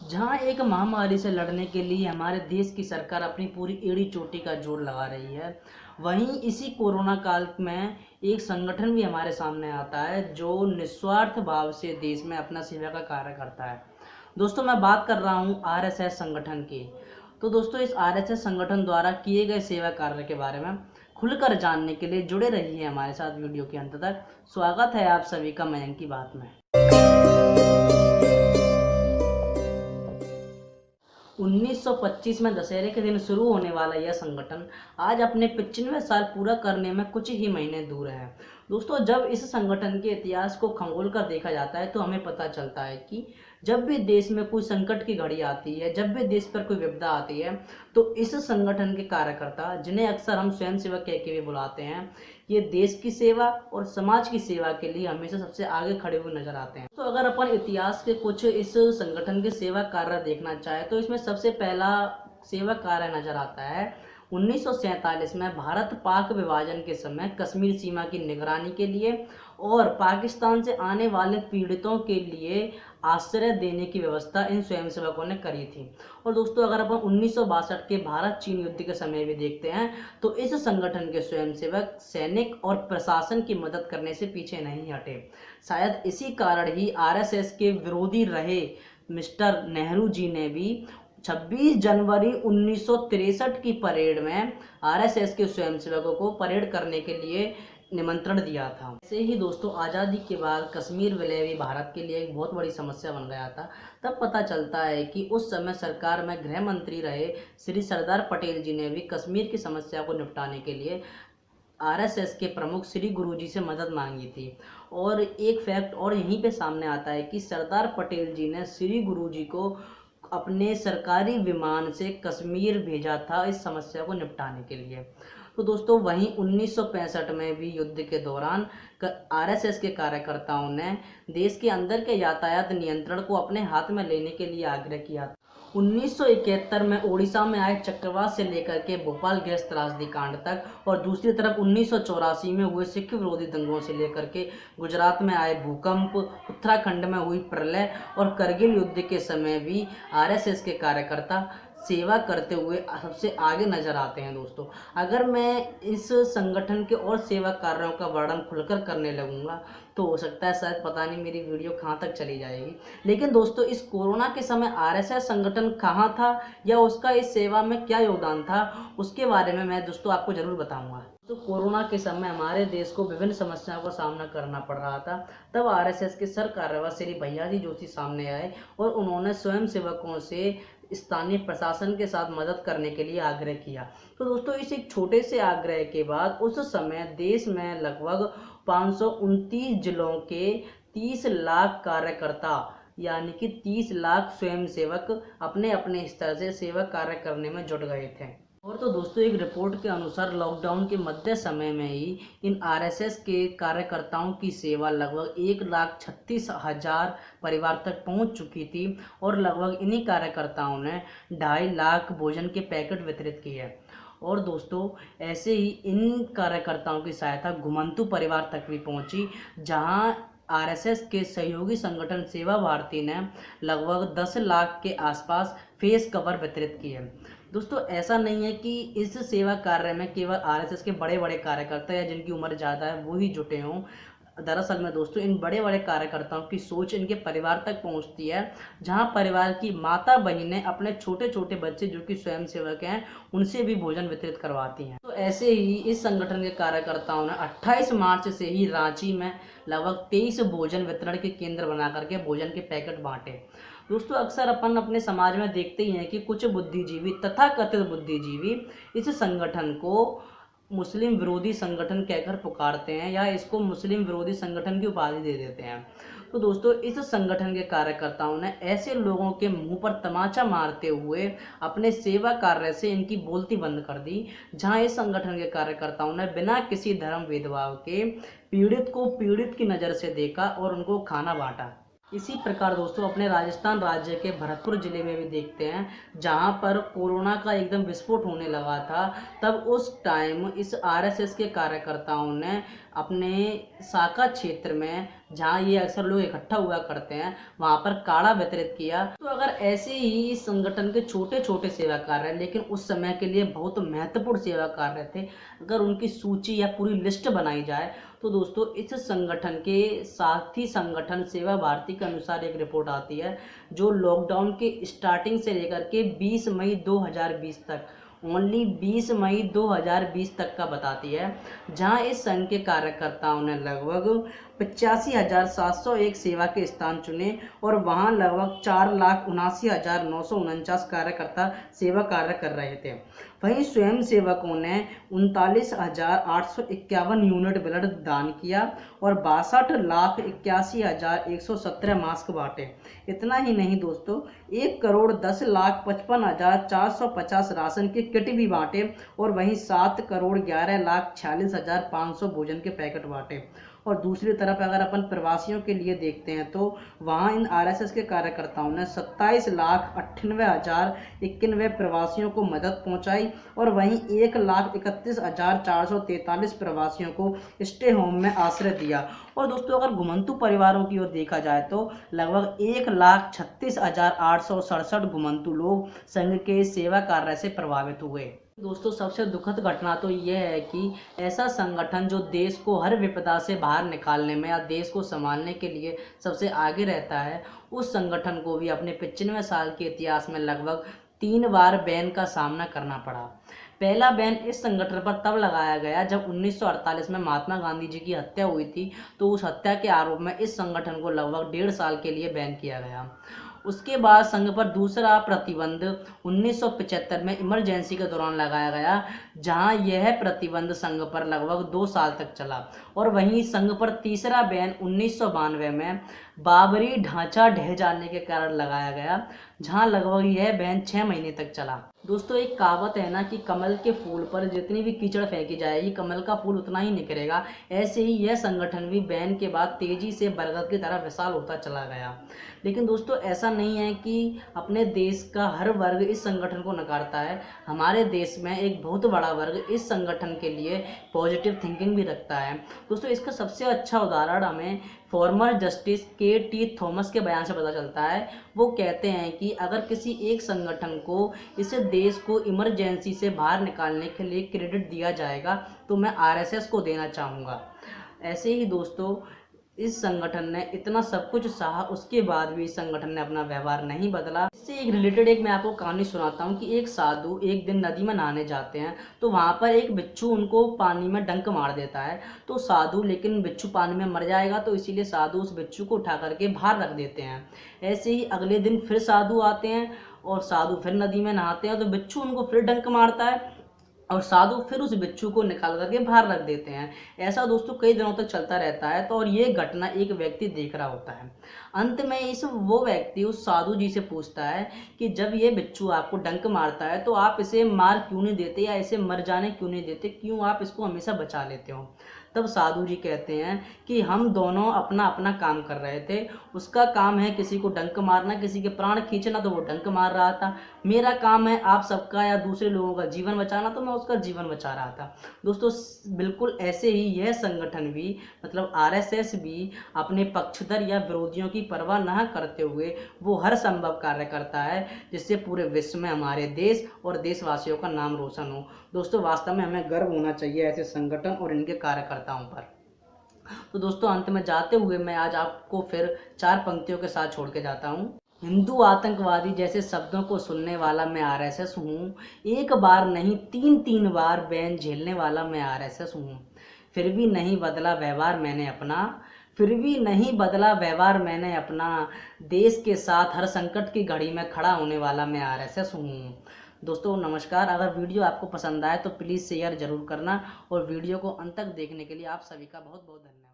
जहां एक महामारी से लड़ने के लिए हमारे देश की सरकार अपनी पूरी एड़ी चोटी का जोर लगा रही है, वहीं इसी कोरोना काल में एक संगठन भी हमारे सामने आता है जो निस्वार्थ भाव से देश में अपना सेवा का कार्य करता है। दोस्तों, मैं बात कर रहा हूं आरएसएस संगठन की। तो दोस्तों, इस आरएसएस संगठन द्वारा किए गए सेवा कार्य के बारे में खुलकर जानने के लिए जुड़े रहिए हमारे साथ वीडियो के अंत तक। स्वागत है आप सभी का मयंक की बात में। 1925 में दशहरे के दिन शुरू होने वाला यह संगठन आज अपने 95वें साल पूरा करने में कुछ ही महीने दूर है। दोस्तों, जब इस संगठन के इतिहास को खंगोल कर देखा जाता है तो हमें पता चलता है कि जब भी देश में कोई संकट की घड़ी आती है, जब भी देश पर कोई विपदा आती है, तो इस संगठन के कार्यकर्ता, जिन्हें अक्सर हम स्वयंसेवक कह के भी बुलाते हैं, ये देश की सेवा और समाज की सेवा के लिए हमेशा सबसे आगे खड़े हुए नजर आते हैं। तो अगर अपन इतिहास के कुछ इस संगठन के सेवा कार्य देखना चाहे तो इसमें सबसे पहला सेवा कार्य नजर आता है 1947 में भारत पाक विभाजन के समय कश्मीर सीमा की निगरानी के लिए और पाकिस्तान से आने वाले पीड़ितों के लिए आश्रय देने की व्यवस्था इन स्वयंसेवकों ने करी थी। और दोस्तों, अगर अपन 1962 के भारत चीन युद्ध के समय भी देखते हैं तो इस संगठन के स्वयंसेवक सैनिक और प्रशासन की मदद करने से पीछे नहीं हटे। शायद इसी कारण ही आरएसएस के विरोधी रहे मिस्टर नेहरू जी ने भी 26 जनवरी 1963 की परेड में आरएसएस के स्वयंसेवकों को परेड करने के लिए निमंत्रण दिया था। ऐसे ही दोस्तों, आज़ादी के बाद कश्मीर विलय भी भारत के लिए एक बहुत बड़ी समस्या बन गया था। तब पता चलता है कि उस समय सरकार में गृह मंत्री रहे श्री सरदार पटेल जी ने भी कश्मीर की समस्या को निपटाने के लिए आरएसएस के प्रमुख श्री गुरुजी से मदद मांगी थी। और एक फैक्ट और यहीं पे सामने आता है कि सरदार पटेल जी ने श्री गुरुजी को अपने सरकारी विमान से कश्मीर भेजा था इस समस्या को निपटाने के लिए। तो दोस्तों, वहीं 1965 में भी युद्ध के दौरान आरएसएस के कार्यकर्ताओं ने देश के अंदर के यातायात नियंत्रण को अपने हाथ में लेने के लिए आग्रह किया। 1971 में ओडिशा में आए चक्रवात से लेकर के भोपाल गैस त्रासदी कांड तक, और दूसरी तरफ 1984 में हुए सिख विरोधी दंगों से लेकर के गुजरात में आए भूकंप, उत्तराखंड में हुई प्रलय और करगिल युद्ध के समय भी आरएसएस के कार्यकर्ता सेवा करते हुए सबसे आगे नजर आते हैं। दोस्तों, अगर मैं इस संगठन के और सेवा कार्यों का वर्णन खुलकर करने लगूंगा तो हो सकता है शायद पता नहीं मेरी वीडियो कहाँ तक चली जाएगी। लेकिन दोस्तों, इस कोरोना के समय आरएसएस संगठन कहाँ था या उसका इस सेवा में क्या योगदान था, उसके बारे में मैं दोस्तों आपको जरूर बताऊंगा। तो कोरोना के समय हमारे देश को विभिन्न समस्याओं का सामना करना पड़ रहा था। तब आरएसएस के सरकार्यवाह श्री भैयाजी जोशी सामने आए और उन्होंने स्वयं सेवकों से स्थानीय प्रशासन के साथ मदद करने के लिए आग्रह किया। तो दोस्तों, इस एक छोटे से आग्रह के बाद उस समय देश में लगभग 529 जिलों के 30 लाख कार्यकर्ता यानी कि 30 लाख स्वयंसेवक अपने अपने स्तर से सेवा कार्य करने में जुट गए थे। और तो दोस्तों, एक रिपोर्ट के अनुसार लॉकडाउन के मध्य समय में ही इन आरएसएस के कार्यकर्ताओं की सेवा लगभग 1,36,000 परिवार तक पहुंच चुकी थी और लगभग इन्हीं कार्यकर्ताओं ने 2.5 लाख भोजन के पैकेट वितरित किए। और दोस्तों, ऐसे ही इन कार्यकर्ताओं की सहायता घुमंतु परिवार तक भी पहुंची, जहां आरएसएस के सहयोगी संगठन सेवा भारती ने लगभग 10 लाख के आसपास फेस कवर वितरित किए। दोस्तों, ऐसा नहीं है कि इस सेवा कार्य में केवल आरएसएस के बड़े बड़े कार्यकर्ता या जिनकी उम्र ज़्यादा है वो ही जुटे हों। दरअसल में दोस्तों, इन बड़े बड़े कार्यकर्ताओं की सोच इनके परिवार तक पहुंचती है, जहां परिवार की माता बहनें अपने छोटे छोटे बच्चे जो कि स्वयंसेवक हैं उनसे भी भोजन वितरित करवाती हैं। तो ऐसे ही इस संगठन के कार्यकर्ताओं ने 28 मार्च से ही रांची में लगभग 23 भोजन वितरण के केंद्र बना करके भोजन के पैकेट बांटे। दोस्तों, अक्सर अपन अपने समाज में देखते ही हैं कि कुछ बुद्धिजीवी, तथाकथित बुद्धिजीवी, इस संगठन को मुस्लिम विरोधी संगठन कहकर पुकारते हैं या इसको मुस्लिम विरोधी संगठन की उपाधि दे देते हैं। तो दोस्तों, इस संगठन के कार्यकर्ताओं ने ऐसे लोगों के मुंह पर तमाचा मारते हुए अपने सेवा कार्य से इनकी बोलती बंद कर दी, जहां इस संगठन के कार्यकर्ताओं ने बिना किसी धर्म भेदभाव के पीड़ित को पीड़ित की नज़र से देखा और उनको खाना बांटा। इसी प्रकार दोस्तों, अपने राजस्थान राज्य के भरतपुर जिले में भी देखते हैं, जहां पर कोरोना का एकदम विस्फोट होने लगा था। तब उस टाइम इस आरएसएस के कार्यकर्ताओं ने अपने शाखा क्षेत्र में जहाँ ये अक्सर लोग इकट्ठा हुआ करते हैं वहाँ पर काढ़ा वितरित किया। तो अगर ऐसे ही इस संगठन के छोटे छोटे सेवा कार्य लेकिन उस समय के लिए बहुत महत्वपूर्ण सेवा कार्य थे, अगर उनकी सूची या पूरी लिस्ट बनाई जाए तो दोस्तों इस संगठन के साथी संगठन सेवा भारती के अनुसार एक रिपोर्ट आती है जो लॉकडाउन के स्टार्टिंग से लेकर के 20 मई 2020 तक, ओनली 20 मई 2020 तक का बताती है, जहां इस संघ के कार्यकर्ताओं ने लगभग 85,701 सेवा के स्थान चुने और वहां लगभग 4,79,949 कार्यकर्ता सेवा कार्य कर रहे थे। वहीं स्वयं सेवकों ने 39,851 यूनिट ब्लड दान किया और 62,81,117 मास्क बांटे। इतना ही नहीं दोस्तों, 1,10,55,450 राशन के किट भी बांटे और वहीं 7,11,46,500 भोजन के पैकेट बांटे। और दूसरी तरफ अगर अपन प्रवासियों के लिए देखते हैं तो वहाँ इन आरएसएस के कार्यकर्ताओं ने 27,98,091 प्रवासियों को मदद पहुंचाई और वहीं 1,31,443 प्रवासियों को स्टे होम में आश्रय दिया। और दोस्तों अगर घुमंतु परिवारों की ओर देखा जाए तो लगभग 1,36,867 घुमंतु लोग संघ के सेवा कार्य से प्रभावित हुए। दोस्तों सबसे दुखद घटना तो यह है कि ऐसा संगठन जो देश को हर विपदा से बाहर निकालने में या देश को संभालने के लिए सबसे आगे रहता है, उस संगठन को भी अपने 95 साल के इतिहास में लगभग 3 बार बैन का सामना करना पड़ा। पहला बैन इस संगठन पर तब लगाया गया जब 1948 में महात्मा गांधी जी की हत्या हुई थी, तो उस हत्या के आरोप में इस संगठन को लगभग 1.5 साल के लिए बैन किया गया। उसके बाद संघ पर दूसरा प्रतिबंध 1975 में इमरजेंसी के दौरान लगाया गया, जहां यह प्रतिबंध संघ पर लगभग 2 साल तक चला। और वहीं संघ पर तीसरा बैन 1992 में बाबरी ढांचा ढह जाने के कारण लगाया गया, जहां लगभग यह बैन 6 महीने तक चला। दोस्तों एक कहावत है ना कि कमल के फूल पर जितनी भी कीचड़ फेंकी जाएगी कमल का फूल उतना ही निखरेगा। ऐसे ही यह संगठन भी बैन के बाद तेजी से बरगद की तरह विशाल होता चला गया। लेकिन दोस्तों ऐसा नहीं है कि अपने देश का हर वर्ग इस संगठन को नकारता है। हमारे देश में एक बहुत बड़ा वर्ग इस संगठन के लिए पॉजिटिव थिंकिंग भी रखता है। दोस्तों इसका सबसे अच्छा उदाहरण हमें फॉर्मर जस्टिस के.टी. थॉमस के बयान से पता चलता है। वो कहते हैं कि अगर किसी एक संगठन को इस देश को इमरजेंसी से बाहर निकालने के लिए क्रेडिट दिया जाएगा तो मैं आरएसएस को देना चाहूँगा। ऐसे ही दोस्तों इस संगठन ने इतना सब कुछ सहा, उसके बाद भी इस संगठन ने अपना व्यवहार नहीं बदला। इससे एक रिलेटेड एक मैं आपको कहानी सुनाता हूँ कि एक साधु एक दिन नदी में नहाने जाते हैं तो वहाँ पर एक बिच्छू उनको पानी में डंक मार देता है। तो साधु, लेकिन बिच्छू पानी में मर जाएगा तो इसीलिए साधु उस बिच्छू को उठा करके बाहर रख देते हैं। ऐसे ही अगले दिन फिर साधु आते हैं और साधु फिर नदी में नहाते हैं तो बिच्छू उनको फिर डंक मारता है और साधु फिर उस बिच्छू को निकाल करके बाहर रख देते हैं। ऐसा दोस्तों कई दिनों तक चलता रहता है। तो और ये घटना एक व्यक्ति देख रहा होता है। अंत में वो व्यक्ति उस साधु जी से पूछता है कि जब ये बिच्छू आपको डंक मारता है तो आप इसे मार क्यों नहीं देते या इसे मर जाने क्यों नहीं देते, क्यों आप इसको हमेशा बचा लेते हो। तब साधु जी कहते हैं कि हम दोनों अपना अपना काम कर रहे थे। उसका काम है किसी को डंक मारना, किसी के प्राण खींचना, तो वो डंक मार रहा था। मेरा काम है आप सबका या दूसरे लोगों का जीवन बचाना, तो मैं उसका जीवन बचा रहा था। दोस्तों बिल्कुल ऐसे ही यह संगठन भी मतलब आरएसएस भी अपने पक्षधर या विरोधियों की परवाह न करते हुए वो हर संभव कार्य करता है जिससे पूरे विश्व में हमारे देश और देशवासियों का नाम रोशन हो। दोस्तों वास्तव में हमें गर्व होना चाहिए ऐसे संगठन और इनके कार्यकर्ताओं पर। तो दोस्तों अंत में जाते हुए मैं आज आपको फिर 4 पंक्तियों के साथ छोड़ के जाता हूँ। हिंदू आतंकवादी जैसे शब्दों को सुनने वाला मैं आरएसएस हूँ। एक बार नहीं 3 बार बैन झेलने वाला मैं आरएसएस हूँ। फिर भी नहीं बदला व्यवहार मैंने अपना, फिर भी नहीं बदला व्यवहार मैंने अपना। देश के साथ हर संकट की घड़ी में खड़ा होने वाला मैं आरएसएस हूँ। दोस्तों नमस्कार। अगर वीडियो आपको पसंद आए तो प्लीज़ शेयर ज़रूर करना और वीडियो को अंत तक देखने के लिए आप सभी का बहुत बहुत धन्यवाद।